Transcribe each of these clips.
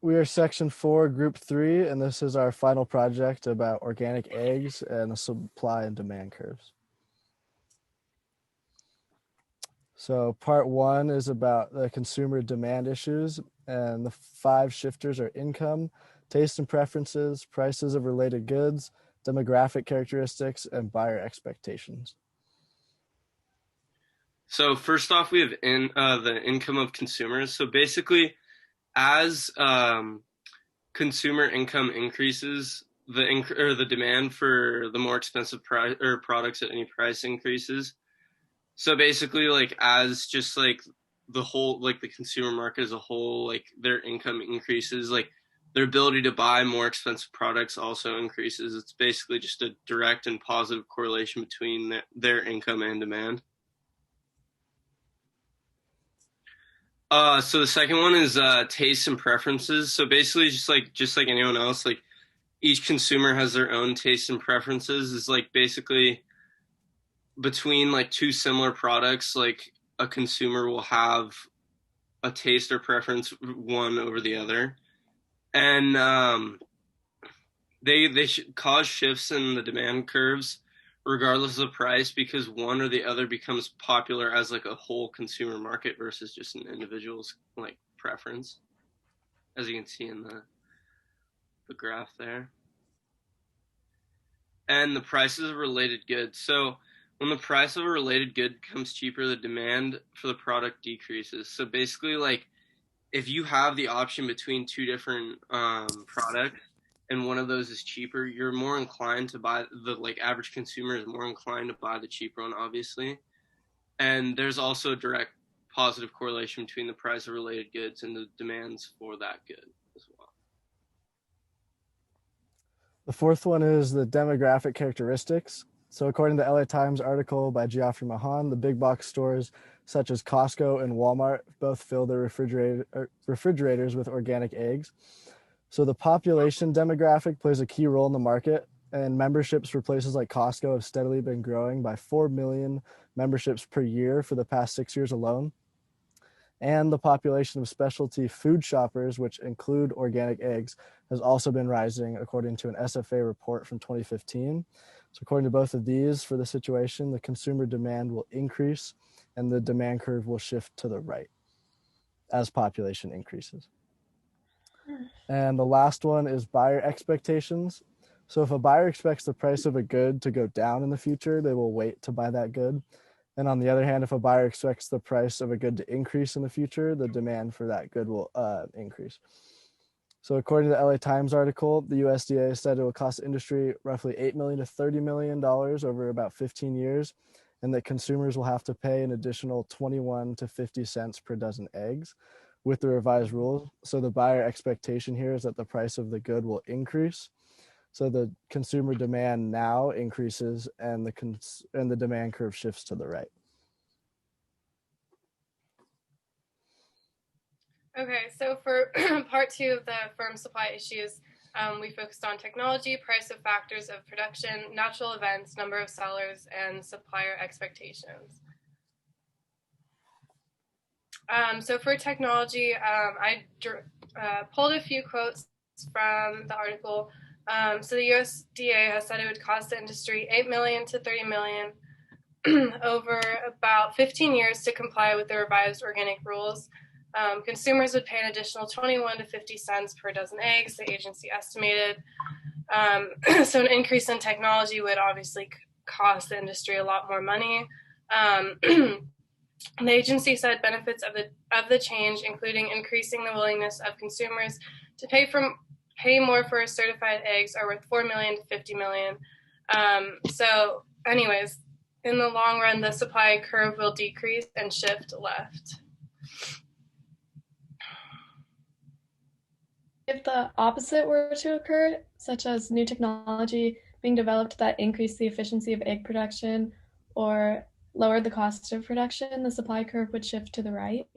We are section 4, group 3, and this is our final project about organic eggs and the supply and demand curves. So part 1 is about the consumer demand issues, and the 5 shifters are income, taste and preferences, prices of related goods, demographic characteristics, and buyer expectations. So first off, we have the income of consumers. So basically, as consumer income increases, the demand for the more expensive price or products at any price increases. So basically, like as just like the whole like the consumer market as a whole, like their income increases, like their ability to buy more expensive products also increases. It's basically just a direct and positive correlation between their income and demand. So the second one is tastes and preferences. So basically, just like anyone else, like each consumer has their own tastes and preferences. Is like basically between like two similar products, like a consumer will have a taste or preference one over the other, and they cause shifts in the demand curves regardless of price because one or the other becomes popular as like a whole consumer market versus just an individual's like preference, as you can see in the graph there. And the prices of related goods. So when the price of a related good becomes cheaper, the demand for the product decreases. So basically, like if you have the option between two different products and one of those is cheaper, you're more inclined to buy the like average consumer is more inclined to buy the cheaper one, obviously. And there's also a direct positive correlation between the price of related goods and the demands for that good as well. The fourth one is the demographic characteristics. So according to the LA Times article by Geoffrey Mahan, the big box stores such as Costco and Walmart both fill their refrigerators with organic eggs. So the population demographic plays a key role in the market, and memberships for places like Costco have steadily been growing by 4 million memberships per year for the past 6 years alone. And the population of specialty food shoppers, which include organic eggs, has also been rising, according to an SFA report from 2015. So according to both of these, for the situation, the consumer demand will increase and the demand curve will shift to the right as population increases. And the last one is buyer expectations. So if a buyer expects the price of a good to go down in the future, they will wait to buy that good. And on the other hand, if a buyer expects the price of a good to increase in the future, the demand for that good will increase. So according to the LA Times article, the USDA said it will cost the industry roughly $8 million to $30 million over about 15 years, and that consumers will have to pay an additional 21 to 50 cents per dozen eggs with the revised rules. So the buyer expectation here is that the price of the good will increase. So the consumer demand now increases and the demand curve shifts to the right. Okay, so for part 2 of the firm supply issues, we focused on technology, price of factors of production, natural events, number of sellers, and supplier expectations. So for technology, I pulled a few quotes from the article. So the USDA has said it would cost the industry $8 million to $30 million over about 15 years to comply with the revised organic rules. Consumers would pay an additional 21 to 50 cents per dozen eggs, the agency estimated. So an increase in technology would obviously cost the industry a lot more money. The agency said benefits of the change, including increasing the willingness of consumers to pay more for certified eggs, are worth $4 million to $50 million. So anyways, in the long run, the supply curve will decrease and shift left. If the opposite were to occur, such as new technology being developed that increased the efficiency of egg production or lowered the cost of production, the supply curve would shift to the right.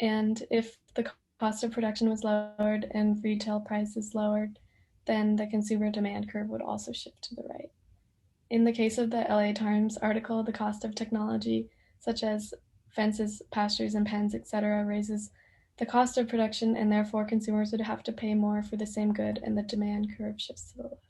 And if the cost of production was lowered and retail prices lowered, then the consumer demand curve would also shift to the right. In the case of the LA Times article, the cost of technology, such as fences, pastures, and pens, etc., raises the cost of production, and therefore consumers would have to pay more for the same good, and the demand curve shifts to the left.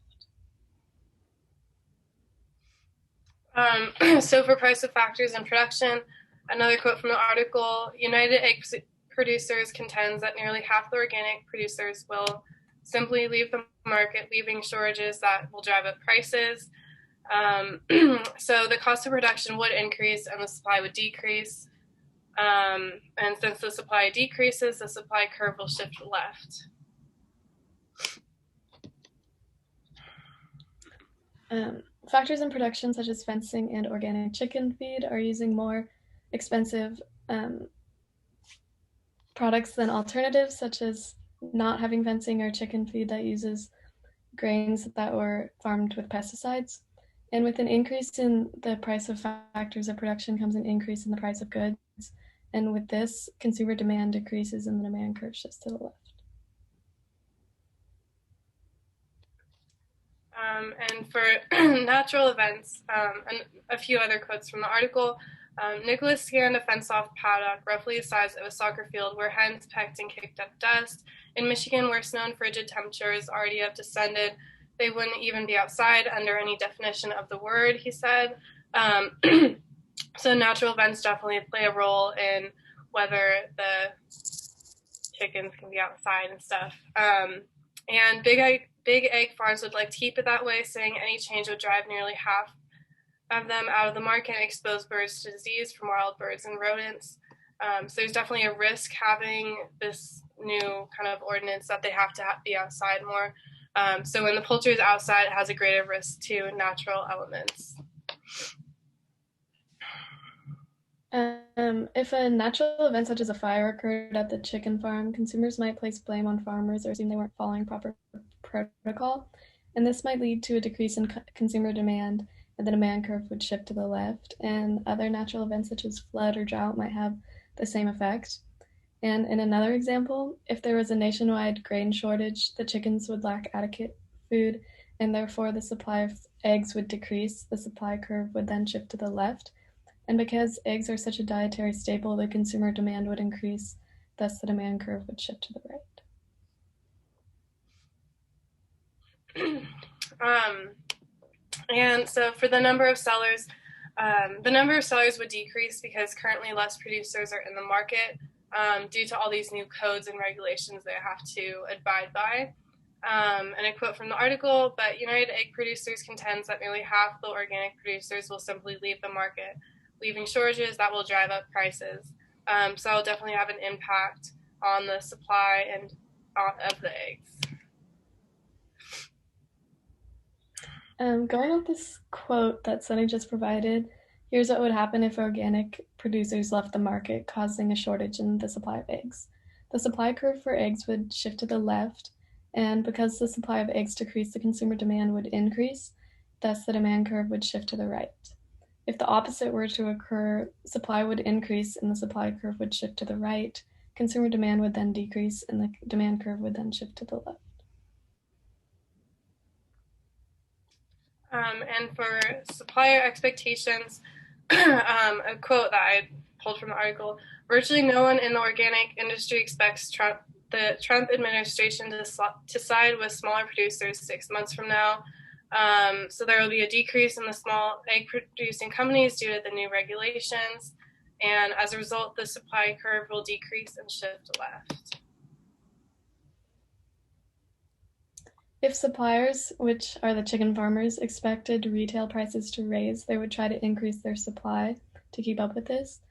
So for price of factors in production, another quote from the article, United Egg Producers contends that nearly half the organic producers will simply leave the market, leaving shortages that will drive up prices. So the cost of production would increase and the supply would decrease. And since the supply decreases, the supply curve will shift left. Factors in production, such as fencing and organic chicken feed, are using more expensive products than alternatives, such as not having fencing or chicken feed that uses grains that were farmed with pesticides. And with an increase in the price of factors of production comes an increase in the price of goods. And with this, consumer demand decreases and the demand curve shifts to the left. And for natural events, and a few other quotes from the article, Nicholas scanned a fenced-off paddock roughly the size of a soccer field where hens pecked and kicked up dust. In Michigan, where snow and frigid temperatures already have descended, they wouldn't even be outside under any definition of the word, he said. So natural events definitely play a role in whether the chickens can be outside and stuff. And Big Egg Farms would like to keep it that way, saying any change would drive nearly half of them out of the market and expose birds to disease from wild birds and rodents. So there's definitely a risk having this new kind of ordinance that they have to be outside more. So when the poultry is outside, it has a greater risk to natural elements. If a natural event such as a fire occurred at the chicken farm, consumers might place blame on farmers or assume they weren't following proper protocol, and this might lead to a decrease in consumer demand, and the demand curve would shift to the left. And other natural events such as flood or drought might have the same effect. And in another example, if there was a nationwide grain shortage, the chickens would lack adequate food, and therefore the supply of eggs would decrease. The supply curve would then shift to the left. And because eggs are such a dietary staple, the consumer demand would increase, thus the demand curve would shift to the right. And so for the number of sellers would decrease because currently less producers are in the market due to all these new codes and regulations they have to abide by. And a quote from the article, but United Egg Producers contends that nearly half the organic producers will simply leave the market, leaving shortages that will drive up prices. So it'll definitely have an impact on the supply and of the eggs. Going off this quote that Sunny just provided, here's what would happen if organic producers left the market, causing a shortage in the supply of eggs. The supply curve for eggs would shift to the left, and because the supply of eggs decreased, the consumer demand would increase, thus the demand curve would shift to the right. If the opposite were to occur, supply would increase and the supply curve would shift to the right. Consumer demand would then decrease and the demand curve would then shift to the left. And for supplier expectations, a quote that I pulled from the article, virtually no one in the organic industry expects the Trump administration to side with smaller producers 6 months from now. So there will be a decrease in the small egg producing companies due to the new regulations. And as a result, the supply curve will decrease and shift left. If suppliers, which are the chicken farmers, expected retail prices to raise, they would try to increase their supply to keep up with this.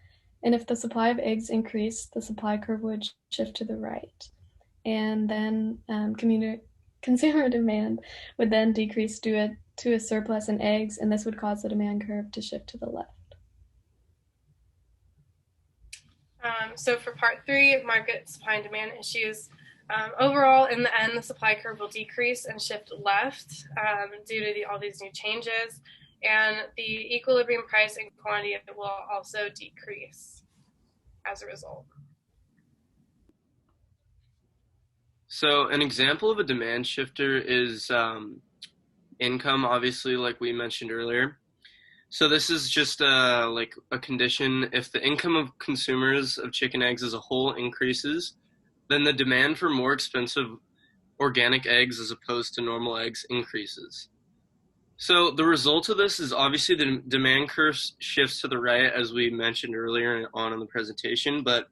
And if the supply of eggs increased, the supply curve would shift to the right. And then consumer demand would then decrease due to a surplus in eggs, and this would cause the demand curve to shift to the left. So for part 3, market supply and demand issues, overall, in the end, the supply curve will decrease and shift left due to all these new changes, and the equilibrium price and quantity will also decrease as a result. So an example of a demand shifter is income, obviously, like we mentioned earlier. So this is just like a condition. If the income of consumers of chicken eggs as a whole increases, then the demand for more expensive organic eggs as opposed to normal eggs increases. So the result of this is obviously the demand curve shifts to the right, as we mentioned earlier on in the presentation, but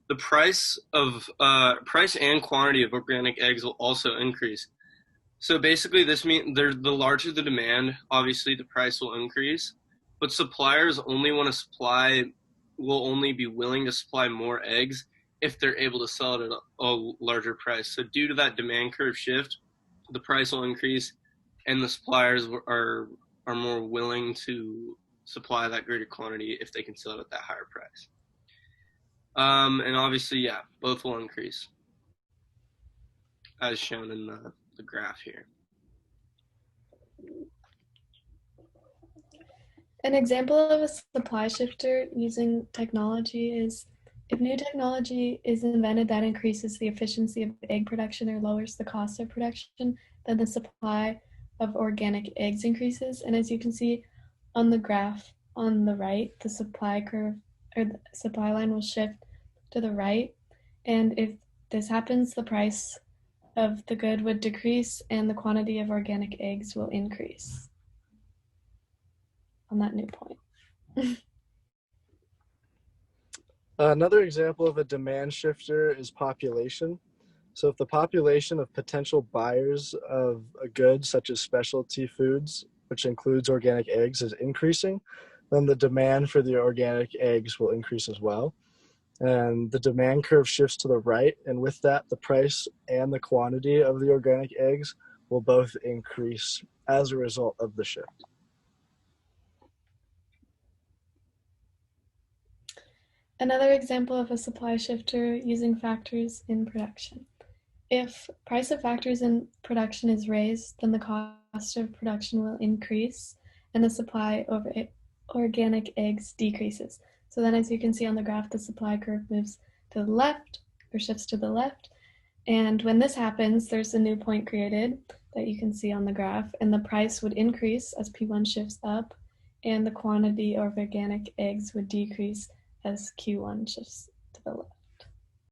the price and quantity of organic eggs will also increase. So basically, this means the larger the demand, obviously the price will increase, but suppliers will only be willing to supply more eggs if they're able to sell it at a larger price. So due to that demand curve shift, the price will increase, and the suppliers are more willing to supply that greater quantity if they can sell it at that higher price. And obviously, yeah, both will increase, as shown in the graph here. An example of a supply shifter using technology is if new technology is invented that increases the efficiency of egg production or lowers the cost of production, then the supply of organic eggs increases. And as you can see on the graph on the right, the supply curve or the supply line will shift to the right. And if this happens, the price of the good would decrease and the quantity of organic eggs will increase on that new point. Another example of a demand shifter is population. So if the population of potential buyers of a good such as specialty foods, which includes organic eggs, is increasing, then the demand for the organic eggs will increase as well. And the demand curve shifts to the right, and with that, the price and the quantity of the organic eggs will both increase as a result of the shift. Another example of a supply shifter using factors in production. If price of factors in production is raised, then the cost of production will increase and the supply of organic eggs decreases. So then as you can see on the graph, the supply curve moves to the left or shifts to the left. And when this happens, there's a new point created that you can see on the graph, and the price would increase as P1 shifts up and the quantity of organic eggs would decrease as Q1 shifts to the left.